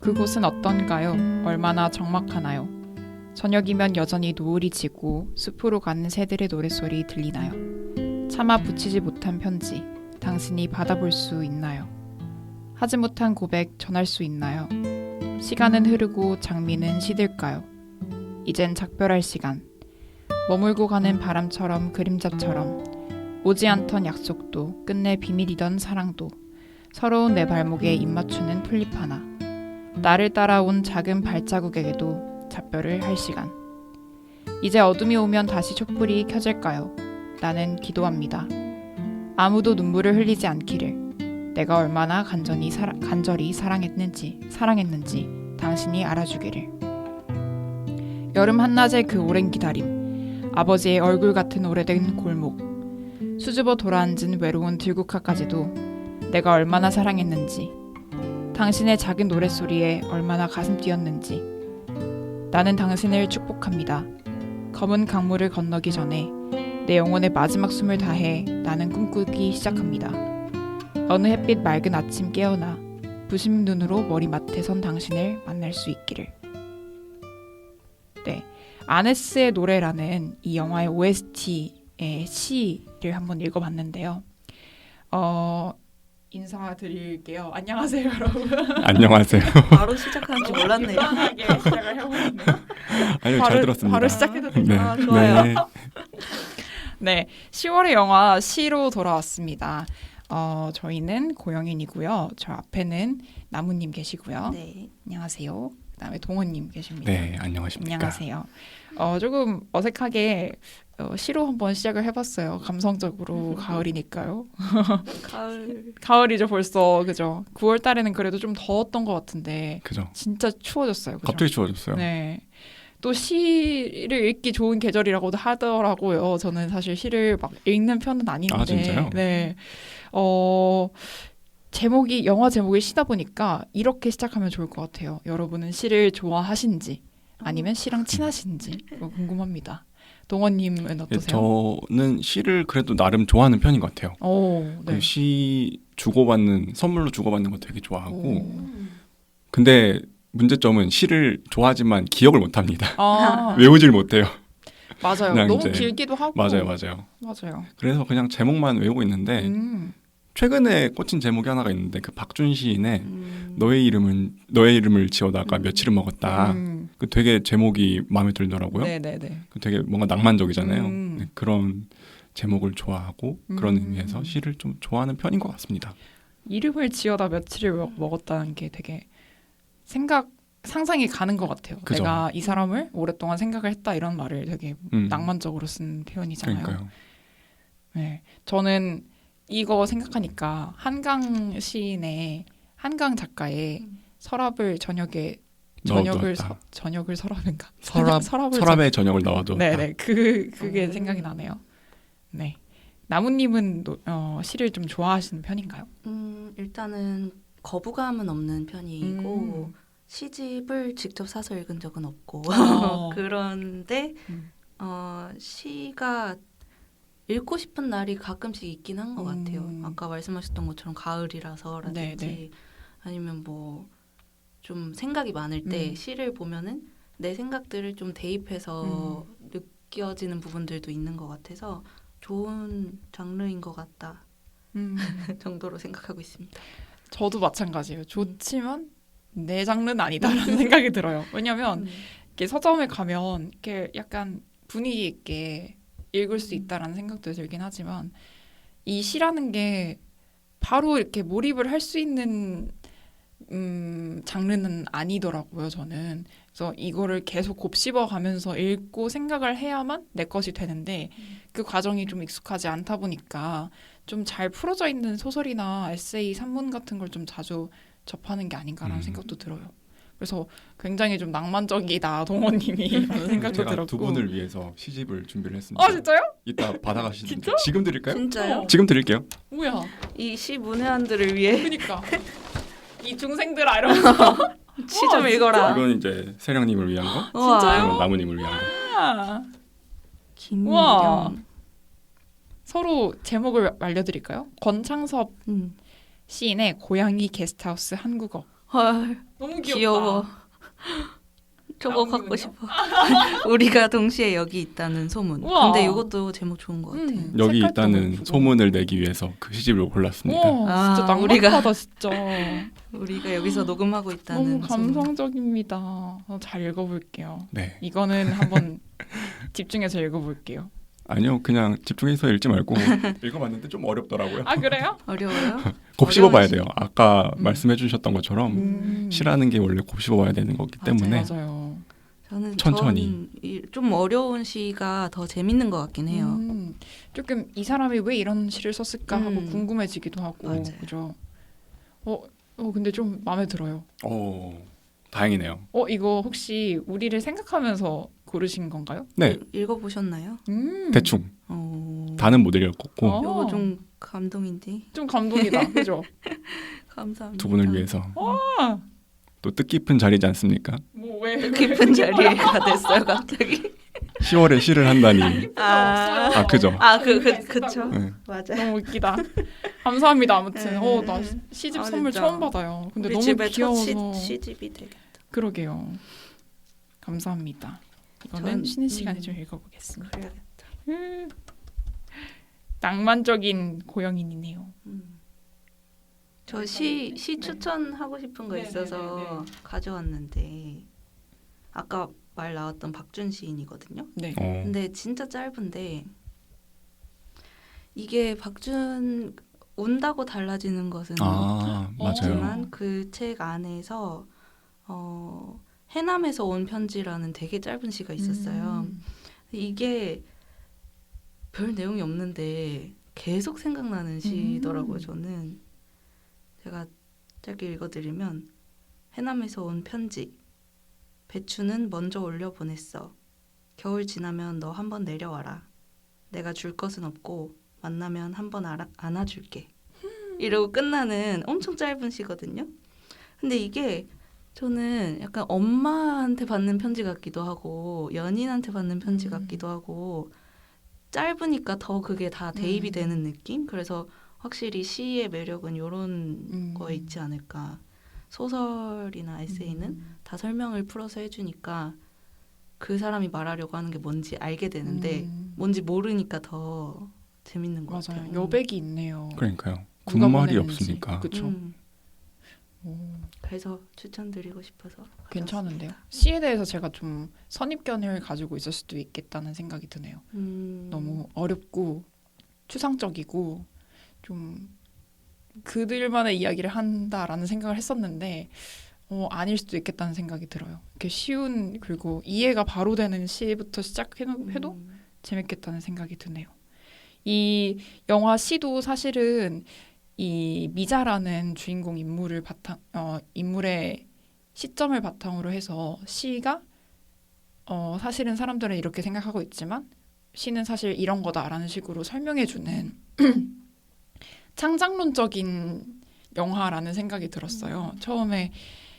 그곳은 어떤가요? 얼마나 적막하나요? 저녁이면 여전히 노을이 지고 숲으로 가는 새들의 노랫소리 들리나요? 차마 붙이지 못한 편지, 당신이 받아볼 수 있나요? 하지 못한 고백 전할 수 있나요? 시간은 흐르고 장미는 시들까요? 이젠 작별할 시간. 머물고 가는 바람처럼 그림자처럼 오지 않던 약속도 끝내 비밀이던 사랑도 서러운 내 발목에 입맞추는 풀잎 하나. 나를 따라온 작은 발자국에게도 작별을 할 시간. 이제 어둠이 오면 다시 촛불이 켜질까요? 나는 기도합니다. 아무도 눈물을 흘리지 않기를. 내가 얼마나 간절히 사랑했는지 당신이 알아주기를. 여름 한낮의 그 오랜 기다림. 아버지의 얼굴 같은 오래된 골목. 수줍어 돌아앉은 외로운 들국화까지도 내가 얼마나 사랑했는지, 당신의 작은 노랫소리에 얼마나 가슴 뛰었는지. 나는 당신을 축복합니다. 검은 강물을 건너기 전에 내 영혼의 마지막 숨을 다해 나는 꿈꾸기 시작합니다. 어느 햇빛 맑은 아침 깨어나 부심 눈으로 머리맡에 선 당신을 만날 수 있기를. 네, 아네스의 노래라는 이 영화의 OST의 시를 한번 읽어봤는데요. 인사드릴게요. 안녕하세요, 여러분. 안녕하세요. 바로 시작하는 줄 몰랐네요. 이상하게 시작을 해보겠네요. 아니요, 잘 들었습니다. 바로 시작해도 되죠. 네. 아, 좋아요. 네. 네, 10월의 영화 시로 돌아왔습니다. 저희는 고영인이고요. 저 앞에는 나무님 계시고요. 네. 안녕하세요. 그다음에 동원님 계십니다. 네, 안녕하십니까. 안녕하세요. 조금 어색하게 시로 한번 시작을 해봤어요. 감성적으로 가을이니까요. 가을이죠 벌써. 그죠? 9월 달에는 그래도 좀 더웠던 것 같은데 그죠. 진짜 추워졌어요. 그죠? 갑자기 추워졌어요. 네. 또 시를 읽기 좋은 계절이라고도 하더라고요. 저는 사실 시를 막 읽는 편은 아닌데. 아, 진짜요? 네. 영화 제목이 시다 보니까 이렇게 시작하면 좋을 것 같아요. 여러분은 시를 좋아하신지 아니면 시랑 친하신지 그거 궁금합니다. 동원님은 어떠세요? 저는 시를 그래도 나름 좋아하는 편인 것 같아요. 네. 시 선물로 주고받는 거 되게 좋아하고. 음. 근데 문제점은 시를 좋아하지만 기억을 못합니다. 아, 외우질 못해요. 맞아요. 그냥 너무 이제 길기도 하고. 맞아요. 그래서 그냥 제목만 외우고 있는데 최근에 꽂힌 제목이 하나가 있는데 그 박준 시인의 너의 이름을 지어다가 며칠을 먹었다. 그 되게 제목이 마음에 들더라고요. 네네네. 그 되게 뭔가 낭만적이잖아요. 네. 그런 제목을 좋아하고 그런 의미에서 시를 좀 좋아하는 편인 것 같습니다. 이름을 지어다 며칠을 먹었다는 게 되게 상상이 가는 것 같아요. 그죠. 내가 이 사람을 오랫동안 생각을 했다 이런 말을 되게 낭만적으로 쓴 표현이잖아요. 그러니까요. 네, 저는 이거 생각하니까 한강 시인의 한강 작가의 서랍을 저녁을 서랍인가? 서랍에 저녁을 넣어도 네네 그게 생각이 나네요. 네, 나무님은 시를 좀 좋아하시는 편인가요? 일단은 거부감은 없는 편이고 시집을 직접 사서 읽은 적은 없고 그런데 시가 읽고 싶은 날이 가끔씩 있긴 한 것 같아요. 아까 말씀하셨던 것처럼 가을이라서라든지 네네. 아니면 뭐 좀 생각이 많을 때 시를 보면은 내 생각들을 좀 대입해서 느껴지는 부분들도 있는 것 같아서 좋은 장르인 것 같다 정도로 생각하고 있습니다. 저도 마찬가지예요. 좋지만 내 장르는 아니다라는 생각이 들어요. 왜냐하면 이렇게 서점에 가면 이렇게 약간 분위기 있게 읽을 수 있다라는 생각도 들긴 하지만 이 시라는 게 바로 이렇게 몰입을 할 수 있는 장르는 아니더라고요. 저는 그래서 이거를 계속 곱씹어 가면서 읽고 생각을 해야만 내 것이 되는데 그 과정이 좀 익숙하지 않다 보니까 좀 잘 풀어져 있는 소설이나 에세이, 산문 같은 걸 좀 자주 접하는 게 아닌가라는 생각도 들어요. 그래서 굉장히 좀 낭만적이다 동원님이 라는 생각도 제가 들었고. 두 분을 위해서 시집을 준비를 했습니다. 진짜요? 이따 받아가시는데 진짜? 지금 드릴까요? 진짜요? 지금 드릴게요. 뭐야? 이 시 문외한들을 위해 그러니까 이 중생들아 이러면서 시 좀 읽어라. 이건 이제 세령님을 위한 거, 우와. 진짜요? 이건 나무님을 위한 거. 와. 김미경. 서로 제목을 알려드릴까요? 권창섭 시인의 고양이 게스트하우스 한국어. 헐, 너무 귀엽다. 귀여워. 저거 나뭇잎은요? 갖고 싶어. 우리가 동시에 여기 있다는 소문. 우와. 근데 이것도 제목 좋은 것 같아. 여기 색깔도 있다는 너무 예쁘고. 소문을 내기 위해서 그 시집을 골랐습니다. 와, 진짜 아, 낭만하다 진짜. 우리가 여기서 녹음하고 있다는 너무 소문. 감성적입니다. 잘 읽어볼게요. 네. 이거는 한번 집중해서 읽어볼게요. 아니요, 그냥 집중해서 읽지 말고 읽어봤는데 좀 어렵더라고요. 아 그래요? 어려워요? 곱씹어봐야 어려운 돼요. 아까 음. 말씀해주셨던 것처럼 시라는 게 원래 곱씹어봐야 되는 거기 때문에 맞아요. 천천히. 좀 어려운 시가 더 재밌는 것 같긴 해요. 조금 이 사람이 왜 이런 시를 썼을까 하고 궁금해지기도 하고 맞아요. 그죠. 근데 좀 마음에 들어요. 오, 다행이네요. 이거 혹시 우리를 생각하면서 고르신 건가요? 네, 읽어보셨나요? 대충 어... 다는 못 읽었고 어. 이거 좀 감동인데. 좀 감동이다. 그죠? 감사합니다. 두 분을 위해서 아, 또 뜻깊은 자리지 않습니까? 뭐 왜? 깊은 자리가 됐어요 갑자기. 10월에 시를 한다니. 아, 그죠. 그쵸. 네. 맞아요. 너무 웃기다. 감사합니다. 아무튼 네. 나 시집 아, 선물 진짜. 처음 받아요. 근데 우리 너무 집에 귀여워서. 첫 시집이 되겠다. 그러게요. 감사합니다. 이거는 전- 쉬는 시간에 좀 읽어보겠습니다. 그래야겠다. 낭만적인 고영인이네요. 저 시 네. 추천하고 싶은 거 네, 있어서 네, 네, 가져왔는데 아까 말 나왔던 박준 시인이거든요. 네. 근데 진짜 짧은데 이게 박준 운다고 달라지는 것은 아, 맞아요. 없지만 그 책 안에서 해남에서 온 편지라는 되게 짧은 시가 있었어요. 이게 별 내용이 없는데 계속 생각나는 시더라고요. 저는 제가 짧게 읽어드리면 해남에서 온 편지. 배추는 먼저 올려 보냈어. 겨울 지나면 너 한번 내려와라. 내가 줄 것은 없고 만나면 한번 안아줄게. 이러고 끝나는 엄청 짧은 시거든요. 근데 이게 저는 약간 엄마한테 받는 편지 같기도 하고 연인한테 받는 편지 같기도 하고 짧으니까 더 그게 다 대입이 되는 느낌? 그래서 확실히 시의 매력은 이런 거에 있지 않을까. 소설이나 에세이는 다 설명을 풀어서 해주니까 그 사람이 말하려고 하는 게 뭔지 알게 되는데 뭔지 모르니까 더 재밌는 것 맞아요. 같아요. 여백이 있네요. 그러니까요. 누가 군말이 보냈는지. 없으니까. 그쵸. 그래서 추천드리고 싶어서 괜찮은데요. 가져왔습니다. 시에 대해서 제가 좀 선입견을 가지고 있을 수도 있겠다는 생각이 드네요. 너무 어렵고 추상적이고 좀 그들만의 이야기를 한다라는 생각을 했었는데 아닐 수도 있겠다는 생각이 들어요. 이렇게 쉬운 그리고 이해가 바로 되는 시부터 시작해도 재밌겠다는 생각이 드네요. 이 영화 시도 사실은 이 미자라는 주인공 인물의 시점을 바탕으로 해서 시가 사실은 사람들은 이렇게 생각하고 있지만 시는 사실 이런 거다라는 식으로 설명해주는 창작론적인 영화라는 생각이 들었어요. 처음에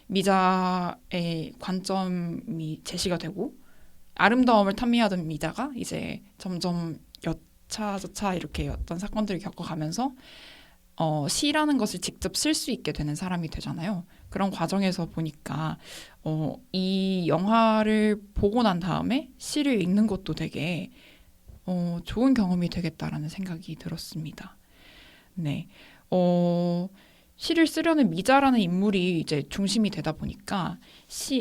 미자의 관점이 제시가 되고 아름다움을 탐미하던 미자가 이제 점점 여차저차 이렇게 어떤 사건들을 겪어가면서 시라는 것을 직접 쓸 수 있게 되는 사람이 되잖아요. 그런 과정에서 보니까 이 영화를 보고 난 다음에 시를 읽는 것도 되게 좋은 경험이 되겠다라는 생각이 들었습니다. 네, 시를 쓰려는 미자라는 인물이 이제 중심이 되다 보니까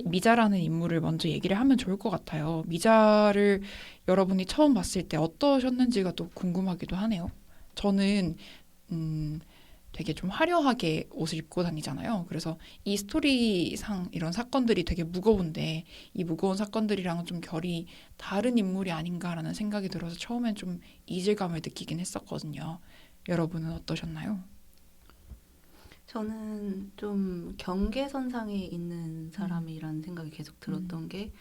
미자라는 인물을 먼저 얘기를 하면 좋을 것 같아요. 미자를 여러분이 처음 봤을 때 어떠셨는지가 또 궁금하기도 하네요. 저는 되게 좀 화려하게 옷을 입고 다니잖아요. 그래서 이 스토리상 이런 사건들이 되게 무거운데 이 무거운 사건들이랑은 좀 결이 다른 인물이 아닌가라는 생각이 들어서 처음엔 좀 이질감을 느끼긴 했었거든요. 여러분은 어떠셨나요? 저는 좀 경계선상에 있는 사람이라는 생각이 계속 들었던 게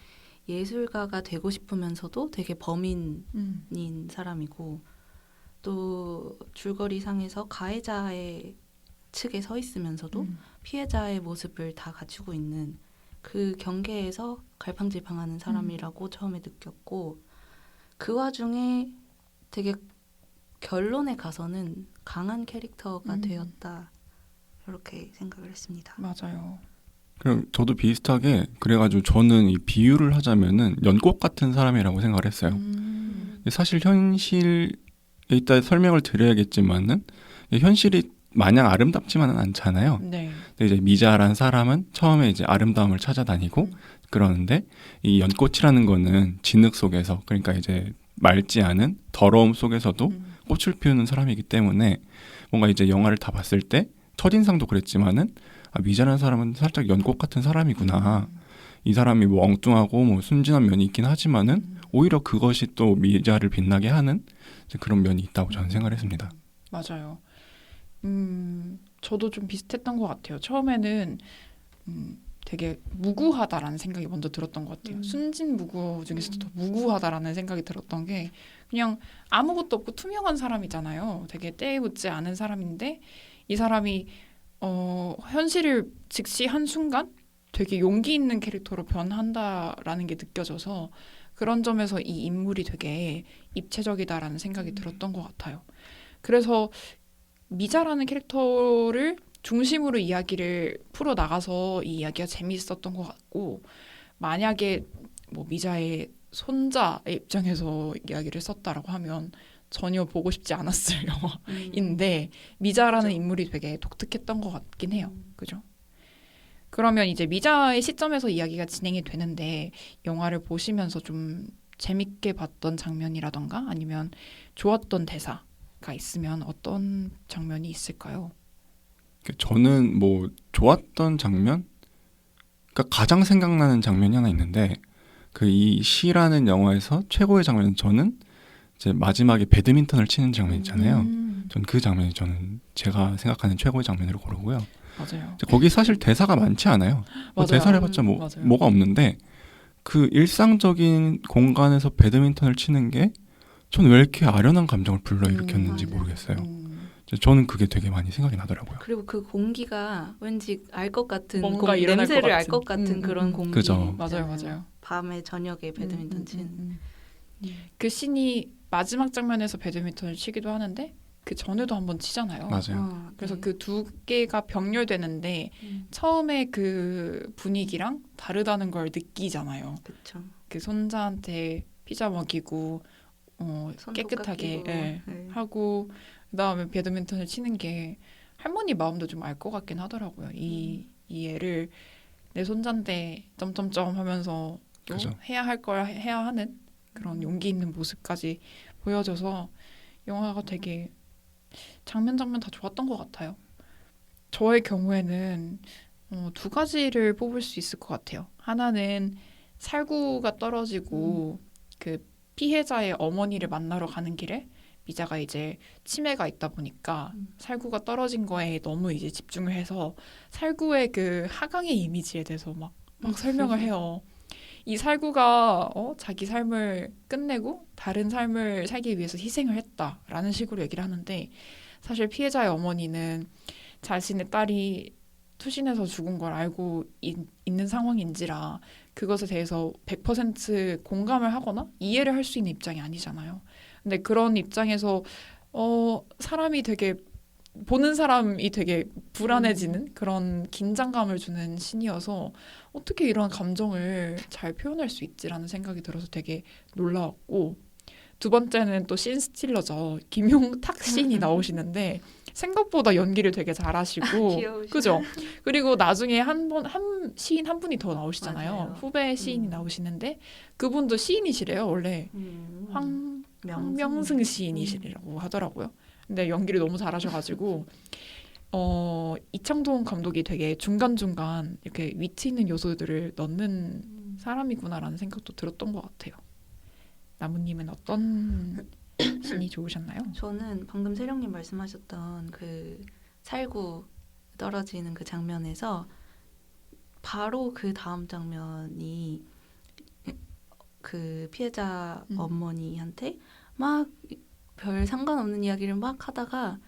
예술가가 되고 싶으면서도 되게 범인인 사람이고 또 줄거리 상에서 가해자의 측에 서 있으면서도 피해자의 모습을 다 갖추고 있는 그 경계에서 갈팡질팡하는 사람이라고 처음에 느꼈고 그 와중에 되게 결론에 가서는 강한 캐릭터가 되었다 이렇게 생각을 했습니다. 맞아요. 그럼 저도 비슷하게 그래가지고 저는 이 비유를 하자면은 연꽃 같은 사람이라고 생각을 했어요. 사실 현실에 이따 설명을 드려야겠지만은 현실이 마냥 아름답지만은 않잖아요. 네. 근데 이제 미자란 사람은 처음에 이제 아름다움을 찾아다니고 그러는데 이 연꽃이라는 거는 진흙 속에서 그러니까 이제 맑지 않은 더러움 속에서도 꽃을 피우는 사람이기 때문에 뭔가 이제 영화를 다 봤을 때 첫인상도 그랬지만은 미자라는 사람은 살짝 연꽃 같은 사람이구나. 이 사람이 뭐 엉뚱하고 뭐 순진한 면이 있긴 하지만은 오히려 그것이 또 미자를 빛나게 하는 그런 면이 있다고 저는 생각을 했습니다. 맞아요. 저도 좀 비슷했던 것 같아요. 처음에는 되게 무구하다라는 생각이 먼저 들었던 것 같아요. 순진무구 중에서도 더 무구하다라는 생각이 들었던 게 그냥 아무것도 없고 투명한 사람이잖아요. 되게 때에 묻지 않은 사람인데 이 사람이 현실을 직시한 순간 되게 용기 있는 캐릭터로 변한다라는 게 느껴져서 그런 점에서 이 인물이 되게 입체적이다라는 생각이 들었던 것 같아요. 그래서 미자라는 캐릭터를 중심으로 이야기를 풀어 나가서 이 이야기가 재미있었던 것 같고 만약에 뭐 미자의 손자의 입장에서 이야기를 썼다라고 하면 전혀 보고 싶지 않았을 영화인데 미자라는 그렇죠. 인물이 되게 독특했던 것 같긴 해요. 그죠? 그러면 이제 미자의 시점에서 이야기가 진행이 되는데 영화를 보시면서 좀 재밌게 봤던 장면이라던가 아니면 좋았던 대사가 있으면 어떤 장면이 있을까요? 저는 뭐 좋았던 장면? 그러니까 가장 생각나는 장면이 하나 있는데 그 이 시라는 영화에서 최고의 장면은 저는 이제 마지막에 배드민턴을 치는 장면 있잖아요. 전 그 장면이 저는 제가 생각하는 최고의 장면으로 고르고요. 맞아요. 거기 사실 대사가 많지 않아요. 뭐 맞아요. 대사를 해봤자 뭐 맞아요. 뭐가 없는데 그 일상적인 공간에서 배드민턴을 치는 게 저는 왜 이렇게 아련한 감정을 불러일으켰는지 맞아요. 모르겠어요. 저는 그게 되게 많이 생각이 나더라고요. 그리고 그 공기가 왠지 알 것 같은 뭔가 일어날 냄새를 것 알 것 같은. 같은 그런 공기. 그죠. 맞아요, 맞아요. 밤에 저녁에 배드민턴 치는. 그 씬이 마지막 장면에서 배드민턴을 치기도 하는데 그 전에도 한번 치잖아요. 맞아요. 그래서 그 두 개가 병렬되는데 처음에 그 분위기랑 다르다는 걸 느끼잖아요. 그렇죠. 그 손자한테 피자 먹이고 깨끗하게 예, 하고 그다음에 배드민턴을 치는 게 할머니 마음도 좀 알 것 같긴 하더라고요. 이 애를 내 손자인데 점점점 하면서 또 그죠. 해야 할 걸 해야 하는 그런 용기 있는 모습까지 보여줘서 영화가 되게 장면 다 좋았던 것 같아요. 저의 경우에는 두 가지를 뽑을 수 있을 것 같아요. 하나는 살구가 떨어지고 그 피해자의 어머니를 만나러 가는 길에 미자가 이제 치매가 있다 보니까 살구가 떨어진 거에 너무 이제 집중을 해서 살구의 그 하강의 이미지에 대해서 막 설명을 해요. 이 살구가 자기 삶을 끝내고 다른 삶을 살기 위해서 희생을 했다라는 식으로 얘기를 하는데 사실 피해자의 어머니는 자신의 딸이 투신해서 죽은 걸 알고 있는 상황인지라 그것에 대해서 100% 공감을 하거나 이해를 할 수 있는 입장이 아니잖아요. 근데 그런 입장에서 사람이 되게 보는 사람이 되게 불안해지는 그런 긴장감을 주는 신이어서 어떻게 이런 감정을 잘 표현할 수 있지라는 생각이 들어서 되게 놀라웠고 두 번째는 또 신 스틸러죠. 김용탁 시인이 나오시는데 생각보다 연기를 되게 잘하시고 그죠? 그리고 나중에 한 시인 한 분이 더 나오시잖아요. 맞아요. 후배 시인이 나오시는데 그분도 시인이시래요. 원래 황명승 시인이시라고 하더라고요. 근데 연기를 너무 잘하셔가지고 이창동 감독이 되게 중간중간 이렇게 위트 있는 요소들을 넣는 사람이구나라는 생각도 들었던 것 같아요. 나무님은 어떤 신이 좋으셨나요? 저는 방금 세령님 말씀하셨던 그 살구 떨어지는 그 장면에서 바로 그 다음 장면이 그 피해자 어머니한테 막 별 상관없는 이야기를 막 하다가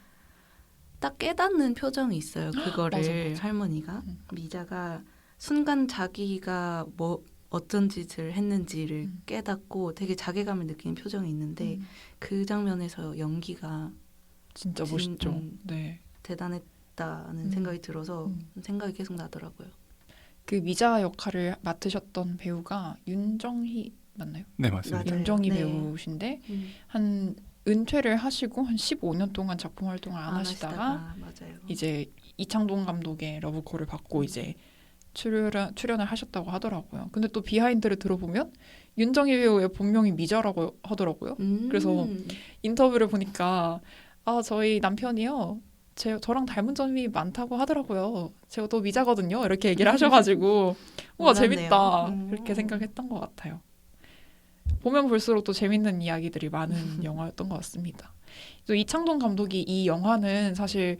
딱 깨닫는 표정이 있어요. 그거를 맞아. 할머니가 미자가 순간 자기가 뭐 어떤 짓을 했는지를 깨닫고 되게 자괴감을 느끼는 표정이 있는데 그 장면에서 연기가 진짜 멋있죠. 네. 대단했다는 생각이 들어서 생각이 계속 나더라고요. 그 미자 역할을 맡으셨던 배우가 윤정희 맞나요? 네, 맞습니다. 맞아요. 윤정희 네. 배우신데 한 은퇴를 하시고 한 15년 동안 작품 활동을 안 하시다가 맞아요. 이제 이창동 감독의 러브콜을 받고 이제 출연을 하셨다고 하더라고요. 근데 또 비하인드를 들어보면 윤정희 배우의 본명이 미자라고 하더라고요. 그래서 인터뷰를 보니까 저희 남편이요. 저랑 닮은 점이 많다고 하더라고요. 제가 또 미자거든요. 이렇게 얘기를 하셔가지고 우와 몰랐네요. 재밌다. 그렇게 생각했던 것 같아요. 보면 볼수록 또 재밌는 이야기들이 많은 영화였던 것 같습니다. 또 이창동 감독이 이 영화는 사실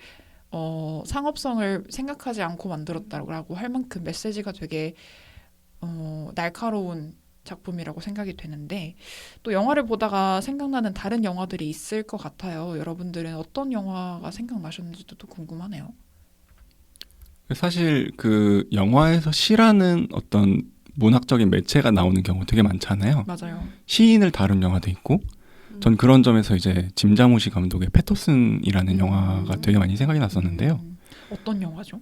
상업성을 생각하지 않고 만들었다고 할 만큼 메시지가 되게 날카로운 작품이라고 생각이 되는데 또 영화를 보다가 생각나는 다른 영화들이 있을 것 같아요. 여러분들은 어떤 영화가 생각나셨는지도 또 궁금하네요. 사실 그 영화에서 시라는 어떤 문학적인 매체가 나오는 경우 되게 많잖아요. 맞아요. 시인을 다룬 영화도 있고 전 그런 점에서 이제 짐 자무시 감독의 패터슨이라는 영화가 되게 많이 생각이 났었는데요. 어떤 영화죠?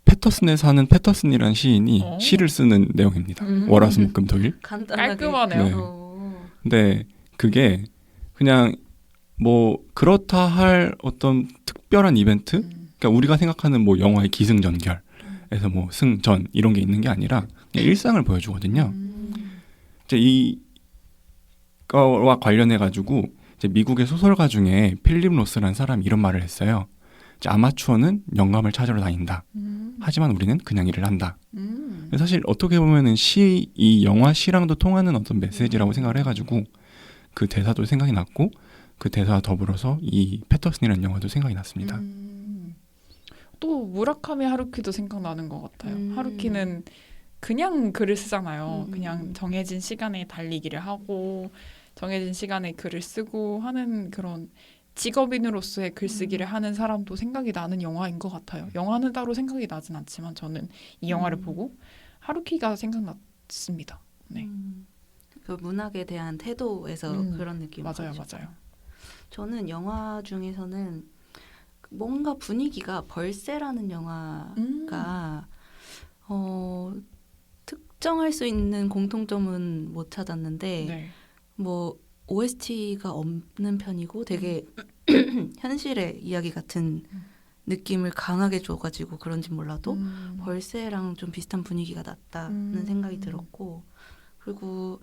패터슨에 사는 패터슨이라는 시인이 시를 쓰는 내용입니다. 월화수목금토일. 간단하게 깔끔하네요. 네. 근데 그게 그냥 뭐 그렇다 할 어떤 특별한 이벤트? 그러니까 우리가 생각하는 뭐 영화의 기승전결에서 뭐 승전 이런 게 있는 게 아니라 그냥 일상을 보여주거든요. 이제 이거와 관련해 가지고 이제 미국의 소설가 중에 필립 로스라는 사람이 이런 말을 했어요. 이제 아마추어는 영감을 찾으러 다닌다. 하지만 우리는 그냥 일을 한다. 사실 어떻게 보면은 이 영화 시랑도 통하는 어떤 메시지라고 생각을 해가지고 그 대사도 생각이 났고 그 대사와 더불어서 이 패터슨이라는 영화도 생각이 났습니다. 또 무라카미 하루키도 생각나는 것 같아요. 하루키는 그냥 글을 쓰잖아요. 그냥 정해진 시간에 달리기를 하고 정해진 시간에 글을 쓰고 하는 그런 직업인으로서의 글쓰기를 하는 사람도 생각이 나는 영화인 것 같아요. 영화는 따로 생각이 나진 않지만 저는 이 영화를 보고 하루키가 생각났습니다. 네. 그 문학에 대한 태도에서 그런 느낌. 맞아요, 맞아요. 저는 영화 중에서는 뭔가 분위기가 벌새라는 영화가 특정할 수 있는 공통점은 못 찾았는데 네. 뭐 OST가 없는 편이고 되게 현실의 이야기 같은 느낌을 강하게 줘가지고 그런지 몰라도 벌새랑 좀 비슷한 분위기가 났다는 생각이 들었고 그리고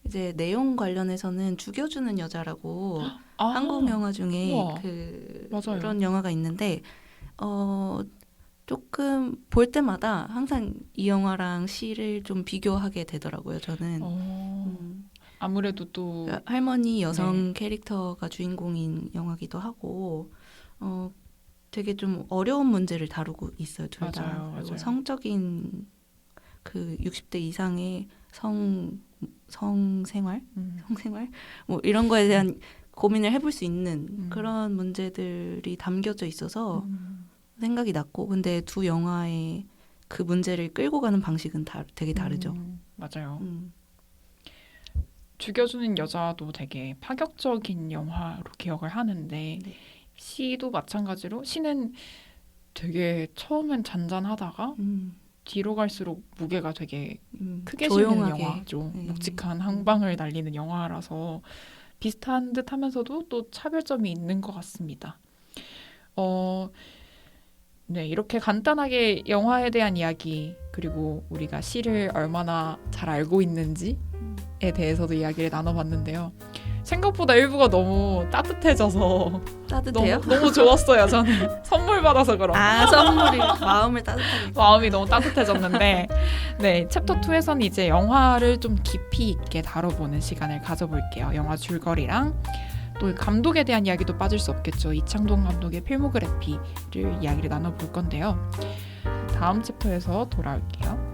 이제 내용 관련해서는 죽여주는 여자라고 한국 영화 중에 우와. 그런 영화가 있는데 조금 볼 때마다 항상 이 영화랑 시를 좀 비교하게 되더라고요. 저는 아무래도 또 할머니 여성 캐릭터가 주인공인 영화기도 하고 되게 좀 어려운 문제를 다루고 있어요. 둘 다. 맞아요, 그리고 맞아요. 성적인 그 60대 이상의 성생활 뭐 이런 거에 대한 고민을 해볼 수 있는 그런 문제들이 담겨져 있어서 생각이 났고 근데 두 영화의 그 문제를 끌고 가는 방식은 되게 다르죠. 맞아요. 죽여주는 여자도 되게 파격적인 영화로 기억을 하는데 네. 시도 마찬가지로 시는 되게 처음엔 잔잔하다가 뒤로 갈수록 무게가 되게 크게 실리는 조용하게. 영화죠. 네. 묵직한 항방을 날리는 영화라서 비슷한 듯 하면서도 또 차별점이 있는 것 같습니다. 네, 이렇게 간단하게 영화에 대한 이야기 그리고 우리가 시를 얼마나 잘 알고 있는지에 대해서도 이야기를 나눠봤는데요. 생각보다 일부가 너무 따뜻해져서 따뜻해요? 너무 좋았어요. 저는 선물 받아서 그런가. 선물이 마음을 따뜻하게 마음이 너무 따뜻해졌는데 네, 챕터 2에서는 이제 영화를 좀 깊이 있게 다뤄보는 시간을 가져볼게요. 영화 줄거리랑 또 감독에 대한 이야기도 빠질 수 없겠죠. 이창동 감독의 필모그래피를 이야기를 나눠볼 건데요. 다음 챕터에서 돌아올게요.